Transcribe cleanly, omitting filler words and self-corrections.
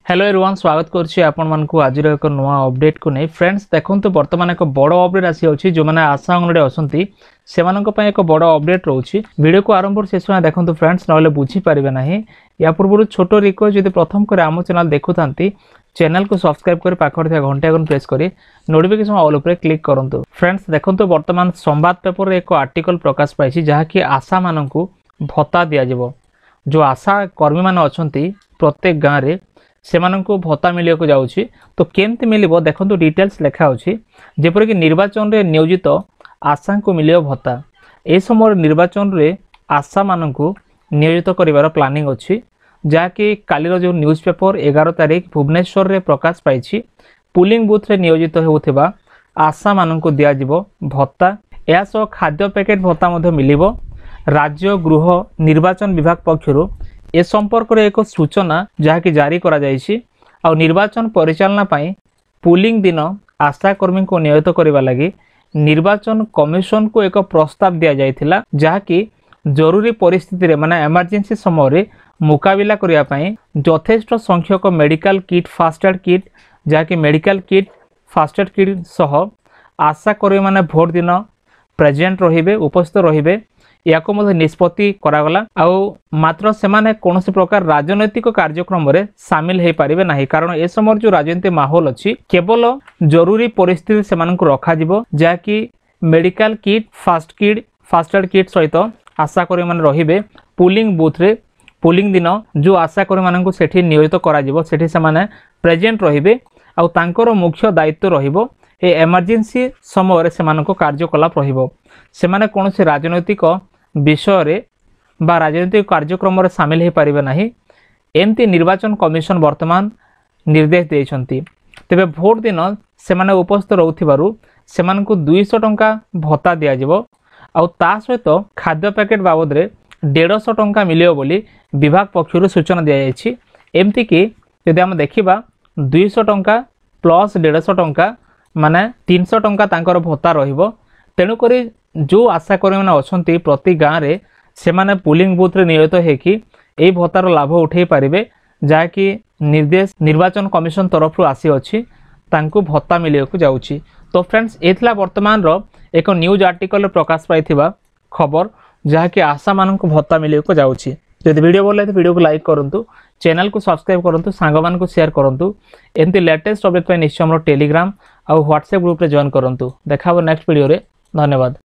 Hello everyone स्वागत करुच्ची आपण मानकु आज एक नुआ अपडेट को नहीं फ्रेंड्स देखंतु वर्तमान एक बड़ अपडेट आसी अछि जो माने आशा अंगनवाड़ी असंती सेमानक पय एक बड़ अपडेट रहउछि वीडियो को आरंभ शेष में देखंतु फ्रेंड्स नले बुझी परिबे नाही या पूर्व छोट रिक्वेस्ट जदि प्रथम करे आम चैनल देखुथांती चैनल को सब्सक्राइब कर पाखर थिया घंटा आइकन प्रेस करी नोटिफिकेशन ऑल ऊपर क्लिक करंतु फ्रेंड्स देखंतु वर्तमान संवाद पेपर रे एक आर्टिकल प्रकाश पाइछि जहा कि आशा मानकु भत्ता दिया जिवो जो आशा कर्मी मान अछंती प्रत्येक गाँव रे सेमानंको भत्ता मिलिया को जाउछि तो केमति मिलिबो देखंतु डिटेल्स लेखा अछि जेपर कि निर्वाचन रे नियोजित आशा को मिलियो भत्ता ए समय निर्वाचन रे आशा मानंको नियोजित करिवार प्लानिंग अछि जाकि कालीर जो न्यूज पेपर 11 तारिख भुवनेश्वर रे प्रकाश पाइछि पुलिंग बूथ रे नियोजित हेउथिबा आशा मानंको दिया जिवो भत्ता या सो खाद्य पैकेट भत्ता मध्ये मिलिबो राज्य गृह निर्वाचन विभाग पक्षरु ए संपर्क रे एक सूचना जहाँकि जारी करा जायछि आ निर्वाचन परिचालना पाई पुलिंग दिन आशा कर्मी को नियोजित करबा लागि निर्वाचन कमिशन को एक प्रस्ताव दिया जायथिला जहाँकि जरूरी परिस्थिति रे माने इमरजेंसी समय रे मुकाबिला करिया पाई यथेष्ट संख्यक medical kit first aid kit जहाँकि medical kit first aid kit सह आशा कर्मी माने भोट दिन प्रेजेंट रहिबे उपस्थित रहिबे याको मध्ये निष्पत्ति करागला आउ मात्र सेमाने कोनोसी प्रकार राजनैतिक कार्यक्रम रे शामिल हे पारिबे नाही कारण ए समय जो राजनीति माहौल अछि केवल जरूरी परिस्थिति सेमानकु रखा जिवो जाकि medical kit first aid kit सहित आशा कर्मी माने रहिबे पुलिंग बूथ रे पुलिंग दिन जो आशा कर्मी मानकु सेठी नियोजित करा जिवो सेठी सेमाने प्रेजेंट रहिबे आउ तांकर मुख्य दायित्व रहिबो ए इमरजेंसी समय रे सेमानको कार्यकलाप रहिबो सेमाने कोनोसी राजनैतिक विषय रे बा राजनीतिक कार्यक्रम रे शामिल हे पारिबे नाही एमती निर्वाचन कमिशन वर्तमान निर्देश देइछंती तेबे भोट दिन सेमाने उपस्थित रहउथिबारु सेमानकु 200 टंका भत्ता दिया जिवो आ ता सहित खाद्य पैकेट बाबद रे 150 टंका मिलियो बोली विभाग पक्षरु सूचना दिया जायछि एमती कि यदि हम देखिबा 200 टंका प्लस 150 टंका माने 300 टंका तांकर भत्ता रहिबो तेनु करी जो आशा कर्मी माने अछंती प्रति गाँव रे सेमाने पुलिंग बूथ रे नियोजित हेकि एई भत्तार लाभ उठै पारिबे जाकि निर्देश निर्वाचन कमिशन तरफ आसी अछि तांकु भत्ता मिलियो को जाउछि। तो फ्रेंड्स एथला वर्तमान रो एक न्यूज आर्टिकल रे प्रकाश पाइथिबा खबर जाकि आशा माननको भत्ता मिलियो को जाउछि। यदि वीडियो भल लागे वीडियो को लाइक करंतु चैनल को सब्सक्राइब करंतु सांग मान को शेयर करंतु एमती लेटेस्ट अपडेट पे निश्चय हमरो टेलीग्राम और व्हाट्सएप ग्रुप रे जॉइन करंतु। देखाबो नेक्स्ट वीडियो रे। धन्यवाद।